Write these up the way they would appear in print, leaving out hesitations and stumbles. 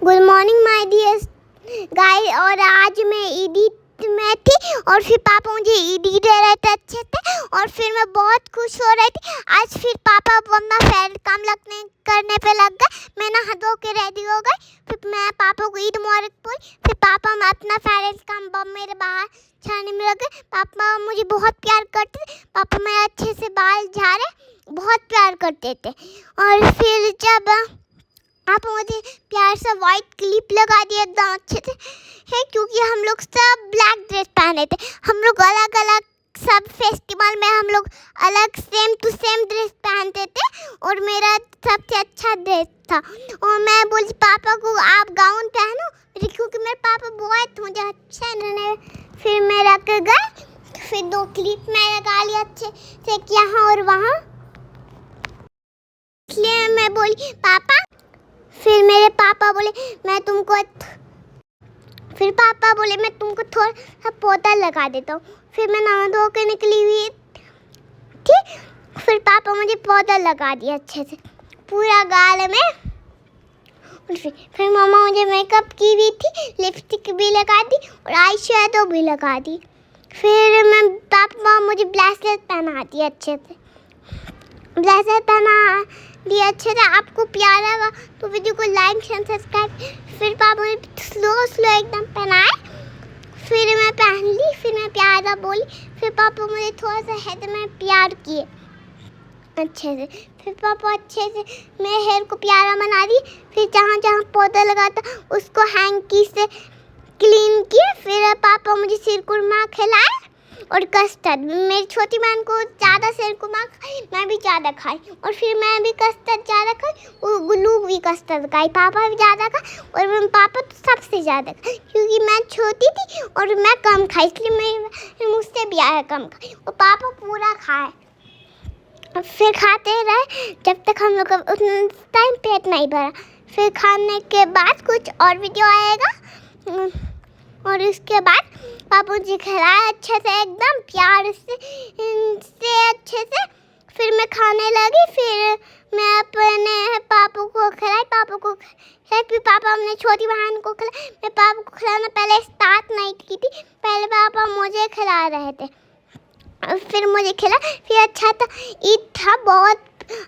Good morning my dear guys. और आज मैं ईदी में थी और फिर पापा मुझे ईदी दे रहे थे अच्छे से और फिर मैं बहुत खुश हो रही थी। आज फिर पापा अपना फेवरेट काम करने पे लग गए। मैं नहा धो के रेडी हो गई। फिर मैं पापा को ईद मुबारक बोली। फिर पापा मैं अपना फेवरेट काम मेरे बाल झाड़ने में लग गए। पापा मुझे बहुत प्यार करते थे। पापा मेरे अच्छे से बाल झाड़े, बहुत प्यार करते थे। और फिर जब आप मुझे प्यार से वाइट क्लिप लगा दिए एकदम अच्छे से है, क्योंकि हम लोग सब ब्लैक ड्रेस पहने थे। हम लोग अलग अलग सब फेस्टिवल में हम लोग अलग सेम टू सेम ड्रेस पहनते थे और मेरा सबसे अच्छा ड्रेस था। और मैं बोली पापा को आप गाउन पहनो, क्योंकि मेरे पापा बहुत मुझे अच्छा रहने। फिर मैं रख गए, फिर 2 क्लिप मैं लगा लिया अच्छे से यहाँ और वहाँ। इसलिए मैं बोली पापा, फिर मेरे पापा बोले मैं तुमको थोड़ा सा पौधा लगा देता हूँ। फिर मैं नहा धो के निकली हुई थी। फिर पापा मुझे पौधा लगा दिया अच्छे से पूरा गाल में। फिर मम्मा मुझे मेकअप की भी थी, लिपस्टिक भी लगा दी और आई शेडो भी लगा दी। फिर पापा मुझे ब्रेसलेट पहना दी अच्छे से, दिया अच्छे से। आपको प्यारा लगा तो वीडियो को लाइक शेयर सब्सक्राइब। फिर पापा ने स्लो एकदम पहनाए, फिर मैं पहन ली। फिर मैं प्यारा बोली। फिर पापा मुझे थोड़ा सा हेड में प्यार किए अच्छे से। फिर पापा अच्छे से मेरे हेयर को प्यारा बना दी। फिर जहाँ जहाँ पौधा लगा था उसको हैंकी से क्लीन किए। फिर पापा मुझे सिरकुरमा खिलाए और कस्टर्ड। मेरी छोटी बहन को ज़्यादा सिरकुरमा खाई, मैं भी ज़्यादा खाई। और फिर मैं भी कस्टर्ड ज़्यादा खाई और गुल्लू भी कस्टर्ड खाई। पापा भी ज़्यादा खाए और पापा तो सबसे ज़्यादा खाए, क्योंकि मैं छोटी थी और मैं कम खाई, इसलिए मैं मुझसे भी आया कम खाई और पापा पूरा खाए। फिर खाते रहे जब तक हम लोग का उतना टाइम पेट नहीं भरा। फिर खाने के बाद कुछ और वीडियो आएगा और उसके बाद पापा मुझे खिलाया अच्छे से एकदम प्यार से अच्छे से। फिर मैं खाने लगी। फिर मैं अपने पापा को खिलाई, फिर पापा अपने छोटी बहन को खिलाई। मैं पापा को खिलाना पहले स्टार्ट नहीं की थी, पहले पापा मुझे खिला रहे थे। फिर मुझे खिला, फिर अच्छा था, ईद था, बहुत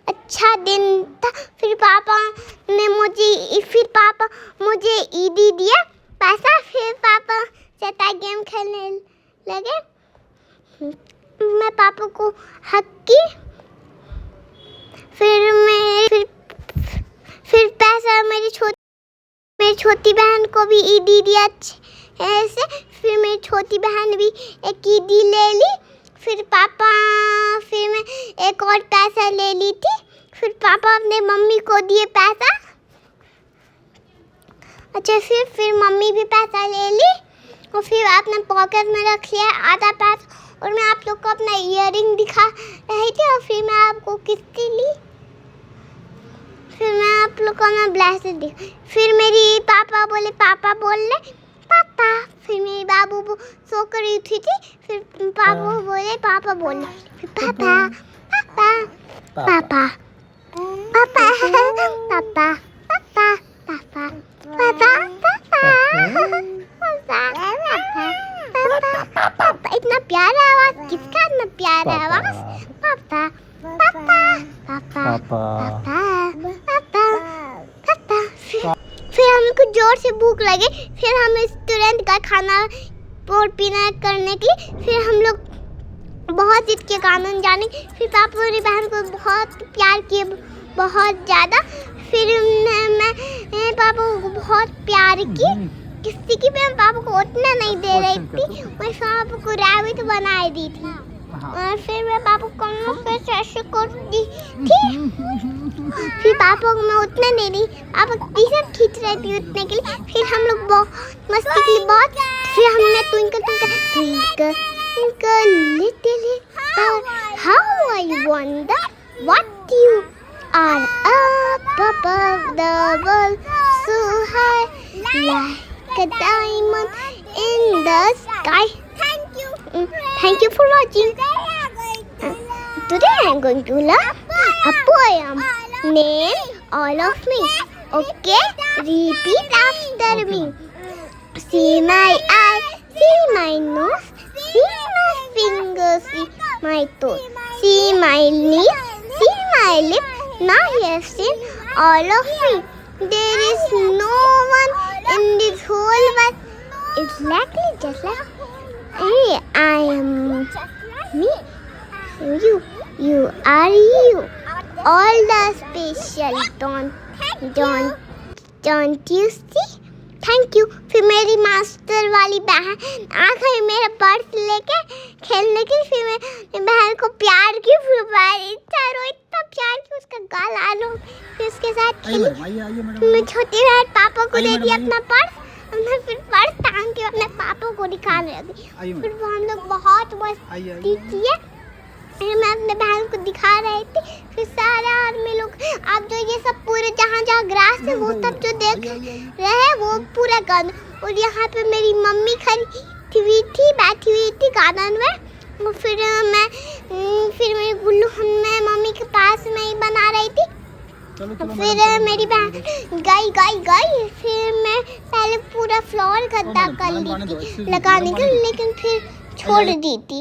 अच्छा दिन था। फिर पापा मुझे ईदी दिया पैसा। फिर पापा से गेम खेलने लगे। मैं पापा को हक की। फिर पैसा मेरी छोटी बहन को भी ईदी दिया अच्छे से। फिर मेरी छोटी बहन भी एक ईदी ले ली। फिर मैं एक और पैसा ले ली थी। फिर पापा अपने मम्मी को दिए पैसा अच्छा। फिर मम्मी भी पैसा ले ली और फिर अपने पॉकेट में रख लिया आधा पैसा। और मैं आप लोग को अपना ईयरिंग दिखा रही थी और फिर मैं आपको किस्ती ली। फिर मैं आप लोग को अपना ब्रेसलेट दिखा। फिर मेरी पापा बोले पापा। फिर मेरी बाबू सो कर उठी थी। फिर पापा बोले पापा बोले। फिर पापा इतना प्यारा आवाज किसका? इतना प्यारा आवाज पापा। फिर हमको जोर से भूख लगी। फिर हम रेस्टोरेंट का खाना और पीना करने के लिए फिर हम लोग बहुत जिद के कानून जाने। फिर पापा मेरी बहन को बहुत प्यार किए, बहुत ज़्यादा। फिर मैं पापा को बहुत प्यार की। किसी की भी पापा को उतना नहीं दे रही थी, मैं पापा को रैबिट बना दी थी। और फिर मैं पापा को ऐसे कर दी थी। फिर पापा को मैं उतना नहीं दी, पापा टी-शर्ट खींच रही थी उतने के लिए। फिर हम लोग बहुत मस्ती के लिए बहुत। फिर हमने twinkle little star how I wonder what you are up above the world so high like a diamond in the sky. Thank you for watching. Today I am going to learn a poem named All of Me. Okay, repeat after me. See my eye, see my nose, see my fingers, see my toes, see my knees, see my lips. Now you have seen all of me. There is no one in this whole world exactly just like me. I am me. You are you. All the special. Don't you see? Thank you. फिर मेरी master वाली बहन आ गई मेरा purse लेके खेलने की। फिर मैं बहन को प्यार की, फिर इतना प्यार की उसका गाल लो। फिर उसके साथ खेली। मैं छोटी बहन पापा को दे दी अपना पर्स। मैं फिर पर्स टांग के अपने पापा को दिखाने लगी। फिर वो हम लोग बहुत मस्ती किए। फिर मैं अपने बहन को दिखा रही थी। फिर सारे आदमी लोग आप जो ये सब पूरे जहाँ ग्रास है वो सब जो देख रहे वो पूरा गार्डन। और यहाँ पे मेरी मम्मी बैठी हुई थी गार्डन में। फिर मेरी गुल्लू मैं मम्मी के पास में ही बना रही थी। फिर मेरी बहन गई। फिर मैं पहले पूरा फ्लोर गद्दा कर ली थी लगाने के, लेकिन फिर छोड़ दी थी।